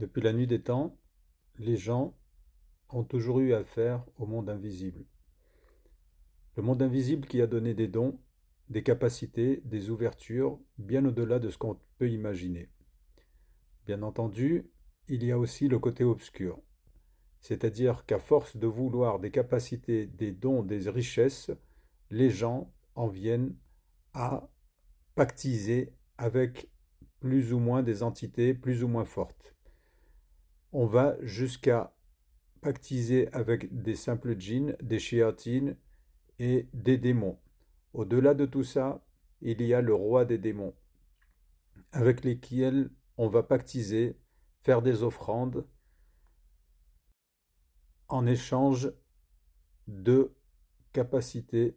Depuis la nuit des temps, les gens ont toujours eu affaire au monde invisible. Le monde invisible qui a donné des dons, des capacités, des ouvertures, bien au-delà de ce qu'on peut imaginer. Bien entendu, il y a aussi le côté obscur, c'est-à-dire qu'à force de vouloir des capacités, des dons, des richesses, les gens en viennent à pactiser avec plus ou moins des entités plus ou moins fortes. On va jusqu'à pactiser avec des simples djinns, des shéatines et des démons. Au-delà de tout ça, il y a le roi des démons, avec lesquels on va pactiser, faire des offrandes en échange de capacités.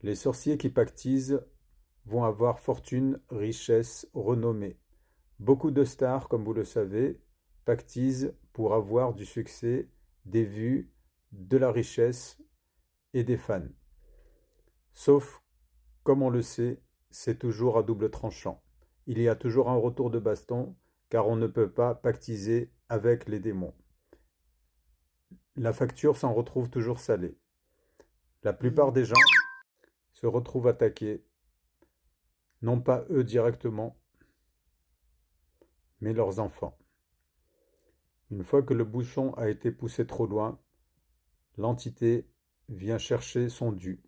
Les sorciers qui pactisent vont avoir fortune, richesse, renommée. Beaucoup de stars, comme vous le savez, pactisent pour avoir du succès, des vues, de la richesse et des fans. Sauf, comme on le sait, c'est toujours à double tranchant. Il y a toujours un retour de baston, car on ne peut pas pactiser avec les démons. La facture s'en retrouve toujours salée. La plupart des gens se retrouvent attaqués, non pas eux directement, mais leurs enfants. Une fois que le bouchon a été poussé trop loin, l'entité vient chercher son dû.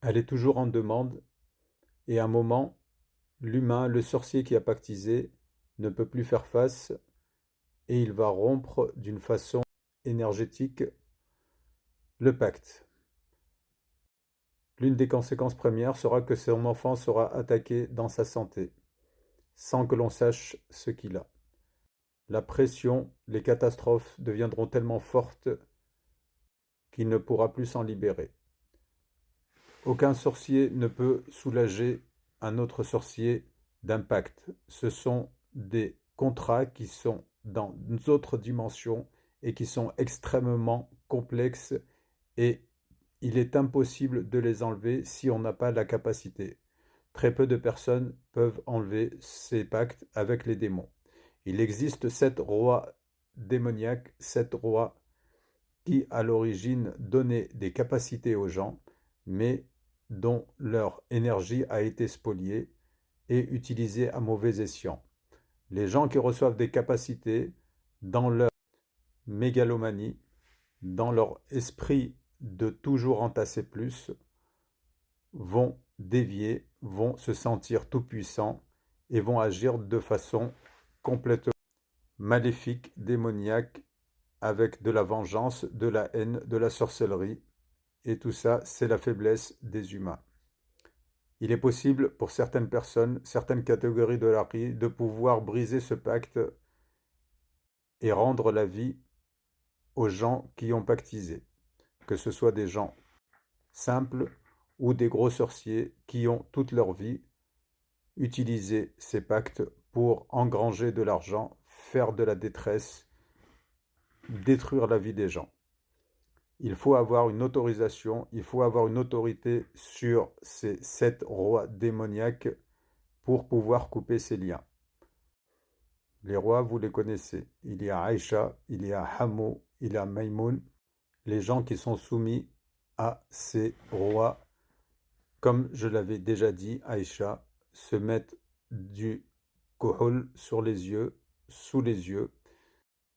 Elle est toujours en demande, et à un moment, l'humain, le sorcier qui a pactisé, ne peut plus faire face, et il va rompre d'une façon énergétique le pacte. L'une des conséquences premières sera que son enfant sera attaqué dans sa santé, sans que l'on sache ce qu'il a. La pression, les catastrophes deviendront tellement fortes qu'il ne pourra plus s'en libérer. Aucun sorcier ne peut soulager un autre sorcier d'un pacte. Ce sont des contrats qui sont dans d'autres dimensions et qui sont extrêmement complexes, et il est impossible de les enlever si on n'a pas la capacité. Très peu de personnes peuvent enlever ces pactes avec les démons. Il existe 7 rois démoniaques, 7 rois qui à l'origine donnaient des capacités aux gens, mais dont leur énergie a été spoliée et utilisée à mauvais escient. Les gens qui reçoivent des capacités dans leur mégalomanie, dans leur esprit de toujours entasser plus, vont dévier, vont se sentir tout-puissants et vont agir de façon complètement maléfique, démoniaque, avec de la vengeance, de la haine, de la sorcellerie. Et tout ça, c'est la faiblesse des humains. Il est possible pour certaines personnes, certaines catégories de la vie, de pouvoir briser ce pacte et rendre la vie aux gens qui ont pactisé, que ce soit des gens simples ou des gros sorciers qui ont toute leur vie utilisé ces pactes pour engranger de l'argent, faire de la détresse, détruire la vie des gens. Il faut avoir une autorisation, il faut avoir une autorité sur ces 7 rois démoniaques pour pouvoir couper ces liens. Les rois, vous les connaissez. Il y a Aïcha, il y a Hamou, il y a Maïmoun. Les gens qui sont soumis à ces rois, comme je l'avais déjà dit, Aïcha, se mettent du kohol sur les yeux, sous les yeux.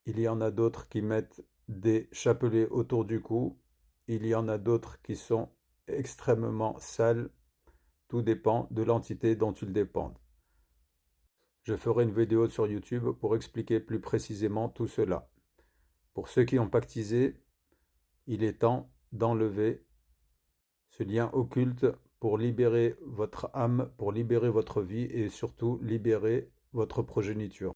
Il y en a d'autres qui mettent des chapelets autour du cou. Il y en a d'autres qui sont extrêmement sales. Tout dépend de l'entité dont ils dépendent. Je ferai une vidéo sur YouTube pour expliquer plus précisément tout cela. Pour ceux qui ont pactisé, il est temps d'enlever ce lien occulte pour libérer votre âme, pour libérer votre vie et surtout libérer votre progéniture.